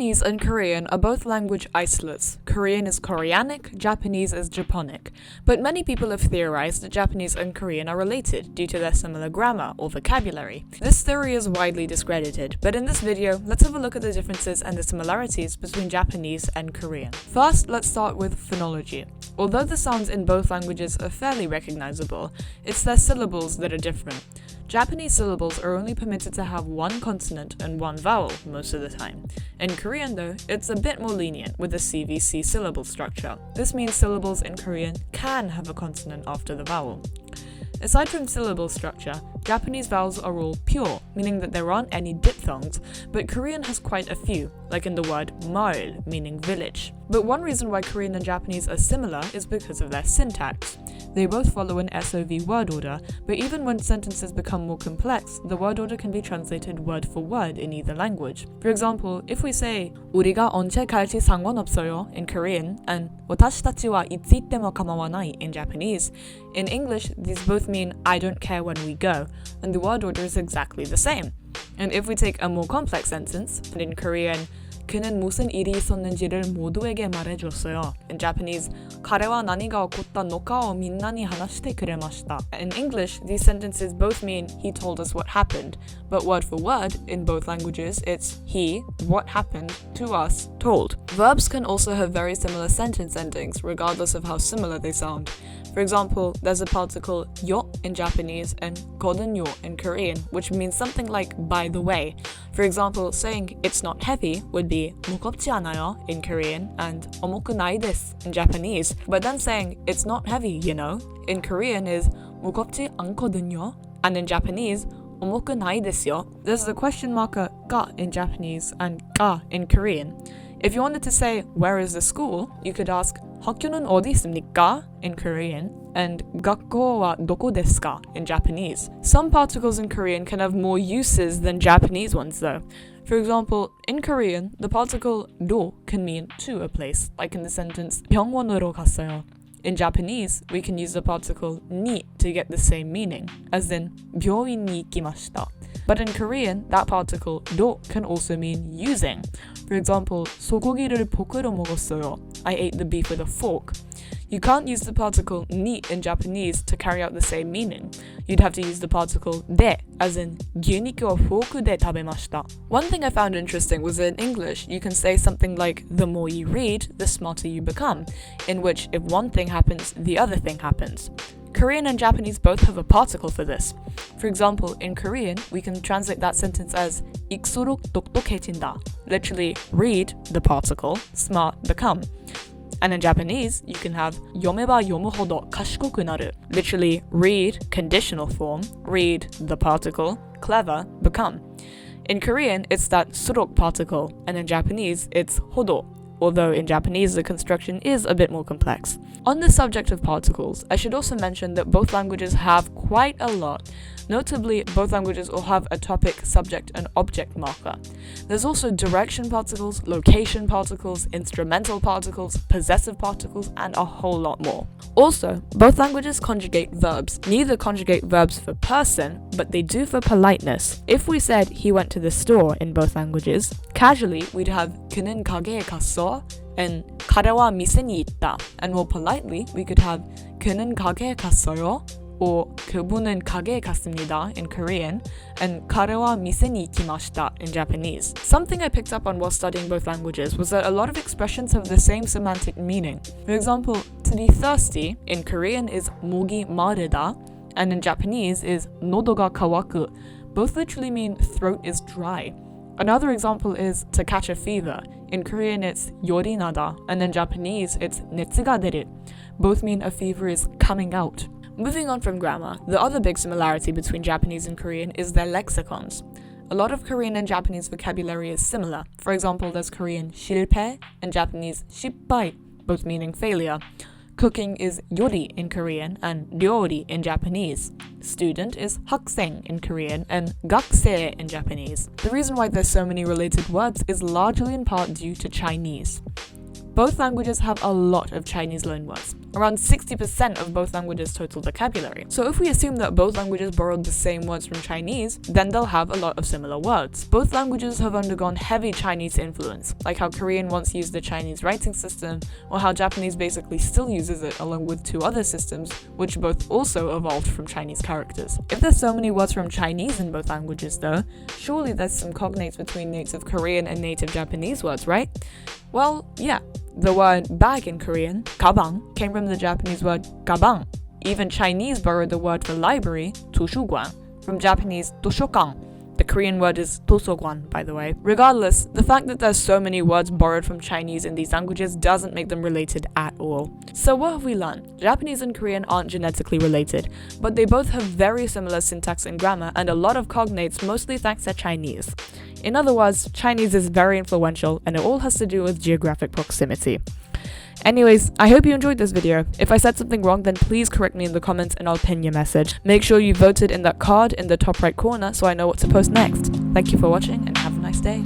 Japanese and Korean are both language isolates. Korean is Koreanic, Japanese is Japonic. But many people have theorized that Japanese and Korean are related due to their similar grammar or vocabulary. This theory is widely discredited, but in this video, let's have a look at the differences and the similarities between Japanese and Korean. First, let's start with phonology. Although the sounds in both languages are fairly recognizable, it's their syllables that are different. Japanese syllables are only permitted to have one consonant and one vowel most of the time. In Korean though, it's a bit more lenient with a CVC syllable structure. This means syllables in Korean can have a consonant after the vowel. Aside from syllable structure, Japanese vowels are all pure, meaning that there aren't any diphthongs, but Korean has quite a few, like in the word maul, meaning village. But one reason why Korean and Japanese are similar is because of their syntax. They both follow an SOV word order, but even when sentences become more complex, the word order can be translated word for word in either language. For example, if we say 우리가 언제 갈지 상관없어요 in Korean and 私たちはいつ行っても構わない in Japanese, in English these both mean I don't care when we go, and the word order is exactly the same. And if we take a more complex sentence, in Korean 그는 무슨 일이 있었는지를 모두에게 말해줬어요. In Japanese,彼は何が起こったのかをみんなに話してくれました. In English, these sentences both mean he told us what happened, but word for word, in both languages, it's he, what happened, to us, told. Verbs can also have very similar sentence endings, regardless of how similar they sound. For example, there's a particle yo in Japanese and 거든요 in Korean, which means something like by the way. For example, saying it's not heavy would be 무겁지 않아요 in Korean and重くないですin Japanese. But then saying it's not heavy, you know, in Korean is 무겁지 않거든요, and in Japanese重くないですよ. There's the question marker ga in Japanese and ga in Korean. If you wanted to say where is the school, you could ask 학교는 어디 있습니까 in Korean and学校はどこですかin Japanese. Some particles in Korean can have more uses than Japanese ones though. For example, in Korean, the particle 로 can mean to a place, like in the sentence 병원으로 갔어요. In Japanese, we can use the particle ni to get the same meaning, as in 병원に行きました. But in Korean, that particle 로 can also mean using. For example, 소고기를 포크로 먹었어요. I ate the beef with a fork. You can't use the particle ni in Japanese to carry out the same meaning. You'd have to use the particle de, as in 牛肉をフォークで食べました. One thing I found interesting was that in English, you can say something like the more you read, the smarter you become, in which if one thing happens, the other thing happens. Korean and Japanese both have a particle for this. For example, in Korean, we can translate that sentence as 익수록 똑똑해진다, literally read, the particle, smart, become. And in Japanese, you can have読めば読むほど賢くなる, literally read, conditional form, read, the particle, clever, become. In Korean, it's that surok particle, and in Japanese, it's hodo, although in Japanese the construction is a bit more complex. On the subject of particles, I should also mention that both languages have quite a lot. Notably, both languages all have a topic, subject, and object marker. There's also direction particles, location particles, instrumental particles, possessive particles, and a whole lot more. Also, both languages conjugate verbs. Neither conjugate verbs for person, but they do for politeness. If we said he went to the store in both languages, casually we'd have 그는 가게에 갔어 and彼は 미세니 있다. And more politely, we could have 그는 가게에 갔어요 or 그분은 가게에 갔습니다 in Korean and彼は 미세니行きました in Japanese. Something I picked up on while studying both languages was that a lot of expressions have the same semantic meaning. For example, to be thirsty in Korean is 목이 마르다 and in Japanese is 노도가 가와ku. Both literally mean throat is dry. Another example is to catch a fever. In Korean it's 열이 나다 and in Japanese it's熱が出る. Both mean a fever is coming out. Moving on from grammar, the other big similarity between Japanese and Korean is their lexicons. A lot of Korean and Japanese vocabulary is similar. For example, there's Korean 실패 and Japanese 실패, both meaning failure. Cooking is 요리 in Korean and 료리 in Japanese. Student is 학생 in Korean and 학생 in Japanese. The reason why there's so many related words is largely in part due to Chinese. Both languages have a lot of Chinese loanwords. Around 60% of both languages' total vocabulary. So if we assume that both languages borrowed the same words from Chinese, then they'll have a lot of similar words. Both languages have undergone heavy Chinese influence, like how Korean once used the Chinese writing system, or how Japanese basically still uses it along with two other systems, which both also evolved from Chinese characters. If there's so many words from Chinese in both languages though, surely there's some cognates between native Korean and native Japanese words, right? Well, yeah. The word bag in Korean, 가방, came from the Japanese word 가방. Even Chinese borrowed the word for library, 도서관, from Japanese 도서관. The Korean word is 도서관, by the way. Regardless, the fact that there's so many words borrowed from Chinese in these languages doesn't make them related at all. So what have we learned? Japanese and Korean aren't genetically related, but they both have very similar syntax and grammar and a lot of cognates, mostly thanks to Chinese. In other words, Chinese is very influential and it all has to do with geographic proximity. Anyways, I hope you enjoyed this video. If I said something wrong, then please correct me in the comments and I'll pin your message. Make sure you voted in that card in the top right corner so I know what to post next. Thank you for watching and have a nice day.